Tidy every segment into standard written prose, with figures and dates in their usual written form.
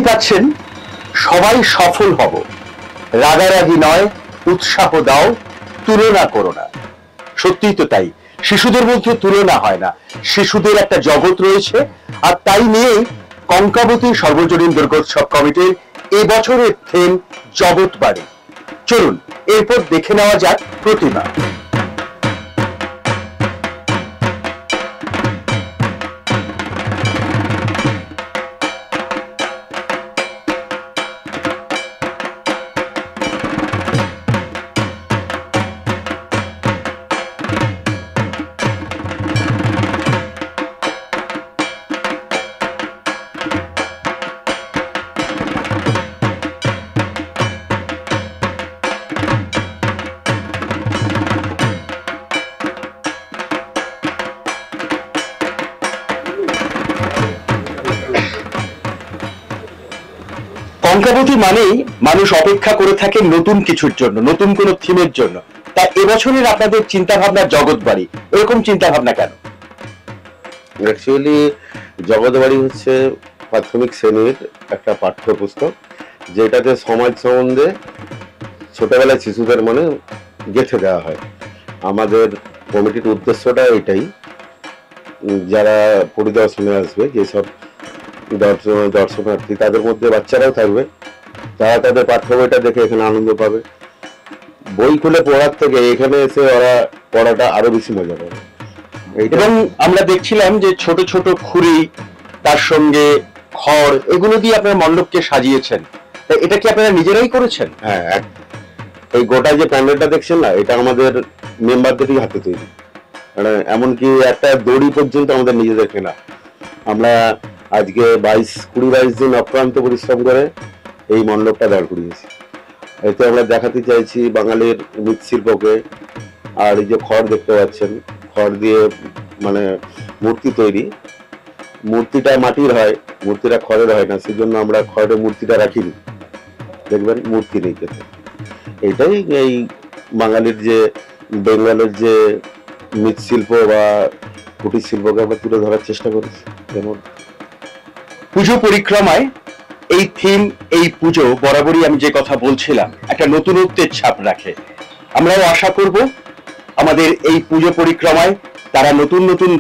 পাচ্ছেন সবাই সফল হব, রাগারাগি নয়, উৎসাহ দাও, তুলনা করো না। সত্যিই তো তাই, শিশুদের মধ্যে তুলনা হয় না, শিশুদের একটা জগৎ রয়েছে। আর তাই নিয়েই কঙ্কাবতী সর্বজনীন দুর্গোৎসব কমিটির এবছরের থিম জগৎ বাড়ি। চলুন এরপর দেখে নেওয়া যাক প্রতিমা। কঙ্কাবতী মানেই মানুষ অপেক্ষা করে থাকে নতুন কিছুর জন্য, নতুন কোন থিমের জন্য। তা এবছরের আপনাদের চিন্তা ভাবনা জগৎ বাড়ি, এরকম চিন্তা ভাবনা কেন? অ্যাকচুয়ালি জগৎ বাড়ি হচ্ছে প্রাথমিক শ্রেণীর একটা পাঠ্যপুস্তক, যেটাতে সমাজ সম্বন্ধে ছোটবেলায় শিশুদের মনে গেঁথে দেওয়া হয়। আমাদের কমিটির উদ্দেশ্যটা এটাই, যারা পরিদর্শনে আসবে, যেসব দর্শনার্থী, তাদের মধ্যে বাচ্চারাও থাকবে, তারা তাদের পাঠ্য বইটা দেখে এখানে আনন্দ পাবে। বই খুলে পড়ার থেকে এখানে এসে ওরা পড়াটা আরো বেশি মজা পাবে। এবং আমরা দেখছিলাম যে ছোট ছোট খুঁড়ি, তার সঙ্গে খড়, এগুলো দিয়ে আপনারা মণ্ডপকে সাজিয়েছেন। এটা কি আপনারা নিজেরাই করেছেন? হ্যাঁ, এই গোটা যে প্যান্ডেলটা দেখছেন না, এটা আমাদের মেম্বারদেরই হাতে তৈরি। মানে এমনকি একটা দড়ি পর্যন্ত আমাদের নিজেদের কেনা। আমরা আজকে 20-22 দিন অক্লান্ত পরিশ্রম করে এই মণ্ডপটা দাঁড় করিয়েছি। এতে আমরা দেখাতে চাইছি বাঙালির মৃৎশিল্পকে। আর এই যে খড় দেখতে পাচ্ছেন, খড় দিয়ে মানে মূর্তি তৈরি, মূর্তিটা মাটির হয়, মূর্তিটা খড়ের হয় না, সেজন্য আমরা খড়ের মূর্তিটা রাখিনি। দেখবেন মূর্তি নেই পেতে। এটাই এই বাঙালির যে বেঙ্গলের যে মৃৎশিল্প বা কুটির শিল্পকে আমরা তুলে ধরার চেষ্টা করেছি। যেমন পুজো পরিক্রমায় এই থিম, এই পুজো বরাবরই আমি যে কথা বলছিলাম, একটা নতুনত্বের ছাপ রাখে। আমরাও আশা করব আমাদের এই পুজো পরিক্রমায় তারা নতুন নতুন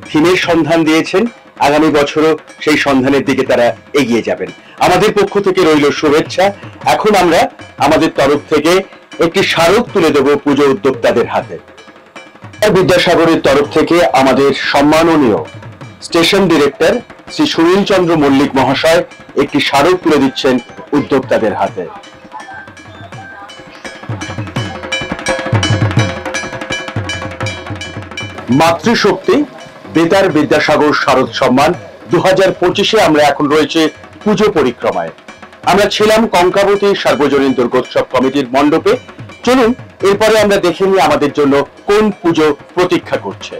থিমের সন্ধান দিয়েছেন, আগামী বছরও সেই সন্ধানের দিকে তারা এগিয়ে যাবেন। আমাদের পক্ষ থেকে রইল শুভেচ্ছা। এখন আমরা আমাদের তরফ থেকে একটি স্মারক তুলে দেব পুজো উদ্যোক্তাদের হাতে। বিদ্যাসাগরের তরফ থেকে আমাদের সম্মাননীয় স্টেশন ডিরেক্টর শ্রী সুনীল চন্দ্র মল্লিক মহাশয় একটি স্মারক তুলে দিচ্ছেন উদ্যোক্তাদের হাতে। মাতৃশক্তি বেতার বিদ্যাসাগর শারদ সম্মান 2025-এ আমরা এখন রয়েছে পুজো পরিক্রমায়। আমরা ছিলাম কঙ্কাবতী সার্বজনীন দুর্গোৎসব কমিটির মণ্ডপে। চলুন এরপরে আমরা দেখে নিই আমাদের জন্য কোন পুজো প্রতীক্ষা করছে।